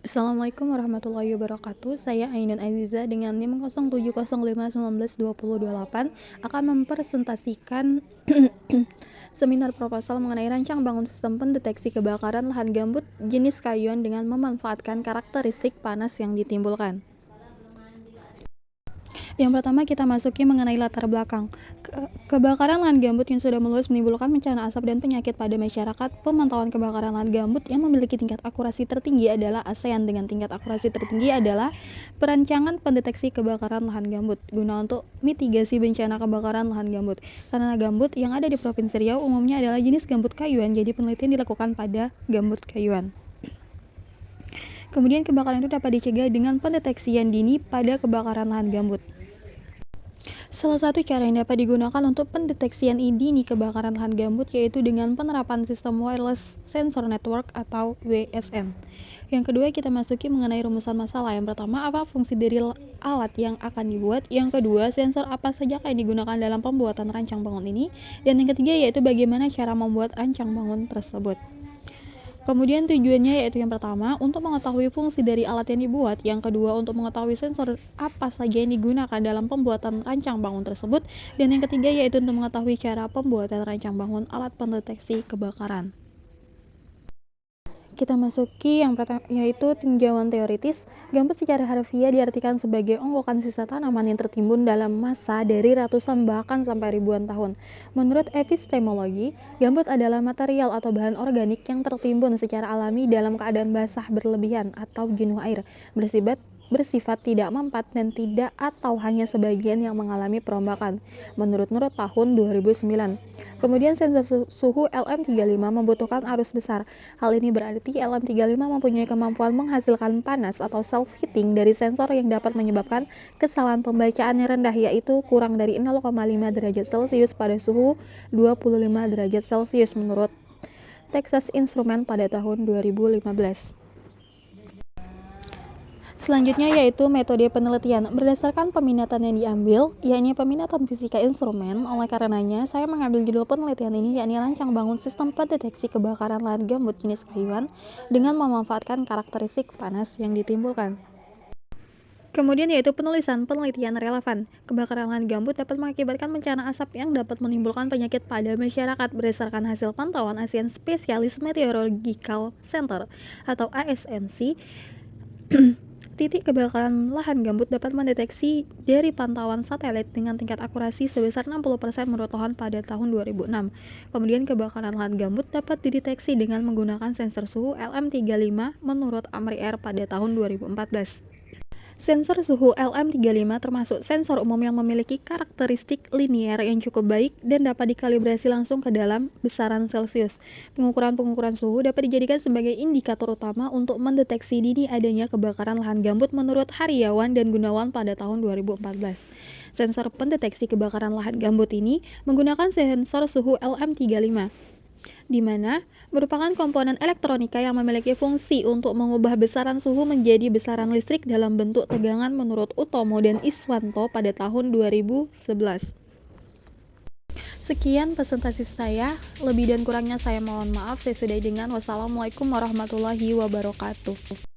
Assalamualaikum warahmatullahi wabarakatuh. Saya Ainun Aziza dengan NIM 0705192028 akan mempresentasikan seminar proposal mengenai rancang bangun sistem pendeteksi kebakaran lahan gambut jenis kayuan dengan memanfaatkan karakteristik panas yang ditimbulkan. Yang pertama kita masuki mengenai latar belakang. Kebakaran lahan gambut yang sudah meluas menimbulkan bencana asap dan penyakit pada masyarakat. Pemantauan kebakaran lahan gambut yang memiliki tingkat akurasi tertinggi adalah ASEAN dengan tingkat akurasi tertinggi adalah perancangan pendeteksi kebakaran lahan gambut guna untuk mitigasi bencana kebakaran lahan gambut. Karena gambut yang ada di Provinsi Riau umumnya adalah jenis gambut kayuan, jadi penelitian dilakukan pada gambut kayuan. Kemudian kebakaran itu dapat dicegah dengan pendeteksian dini pada kebakaran lahan gambut. Salah satu cara yang dapat digunakan untuk pendeteksian dini kebakaran lahan gambut yaitu dengan penerapan sistem wireless sensor network atau WSN. Yang kedua kita masuki mengenai rumusan masalah. Yang pertama, apa fungsi dari alat yang akan dibuat. Yang kedua, sensor apa saja yang digunakan dalam pembuatan rancang bangun ini. Dan yang ketiga yaitu bagaimana cara membuat rancang bangun tersebut. Kemudian tujuannya yaitu yang pertama untuk mengetahui fungsi dari alat yang dibuat, yang kedua untuk mengetahui sensor apa saja yang digunakan dalam pembuatan rancang bangun tersebut, dan yang ketiga yaitu untuk mengetahui cara pembuatan rancang bangun alat pendeteksi kebakaran. Kita masuki yang pertama yaitu tinjauan teoritis. Gambut secara harfiah diartikan sebagai ongkokan sisa tanaman yang tertimbun dalam masa dari ratusan bahkan sampai ribuan tahun. Menurut epistemologi, gambut adalah material atau bahan organik yang tertimbun secara alami dalam keadaan basah berlebihan atau jenuh air, bersifat tidak mempat dan tidak atau hanya sebagian yang mengalami perombakan, menurut tahun 2009. Kemudian sensor suhu LM35 membutuhkan arus besar. Hal ini berarti LM35 mempunyai kemampuan menghasilkan panas atau self-heating dari sensor yang dapat menyebabkan kesalahan pembacaan yang rendah, yaitu kurang dari 0,5 derajat Celcius pada suhu 25 derajat Celcius menurut Texas Instruments pada tahun 2015. Selanjutnya yaitu metode penelitian. Berdasarkan peminatan yang diambil, yakni peminatan fisika instrumen, oleh karenanya saya mengambil judul penelitian ini yakni rancang bangun sistem pendeteksi kebakaran lahan gambut jenis kayuan dengan memanfaatkan karakteristik panas yang ditimbulkan. Kemudian yaitu penulisan penelitian relevan. Kebakaran lahan gambut dapat mengakibatkan bencana asap yang dapat menimbulkan penyakit pada masyarakat berdasarkan hasil pantauan ASEAN Specialist Meteorological Center atau ASMC. Titik kebakaran lahan gambut dapat mendeteksi dari pantauan satelit dengan tingkat akurasi sebesar 60% menurut Tuhan pada tahun 2006. Kemudian kebakaran lahan gambut dapat dideteksi dengan menggunakan sensor suhu LM35 menurut AMRI-R pada tahun 2014. Sensor suhu LM35 termasuk sensor umum yang memiliki karakteristik linier yang cukup baik dan dapat dikalibrasi langsung ke dalam besaran Celcius. Pengukuran suhu dapat dijadikan sebagai indikator utama untuk mendeteksi dini adanya kebakaran lahan gambut menurut Hariawan dan Gunawan pada tahun 2014. Sensor pendeteksi kebakaran lahan gambut ini menggunakan sensor suhu LM35, di mana merupakan komponen elektronika yang memiliki fungsi untuk mengubah besaran suhu menjadi besaran listrik dalam bentuk tegangan menurut Utomo dan Iswanto pada tahun 2011. Sekian presentasi saya, lebih dan kurangnya saya mohon maaf. Saya sudahi dengan wassalamualaikum warahmatullahi wabarakatuh.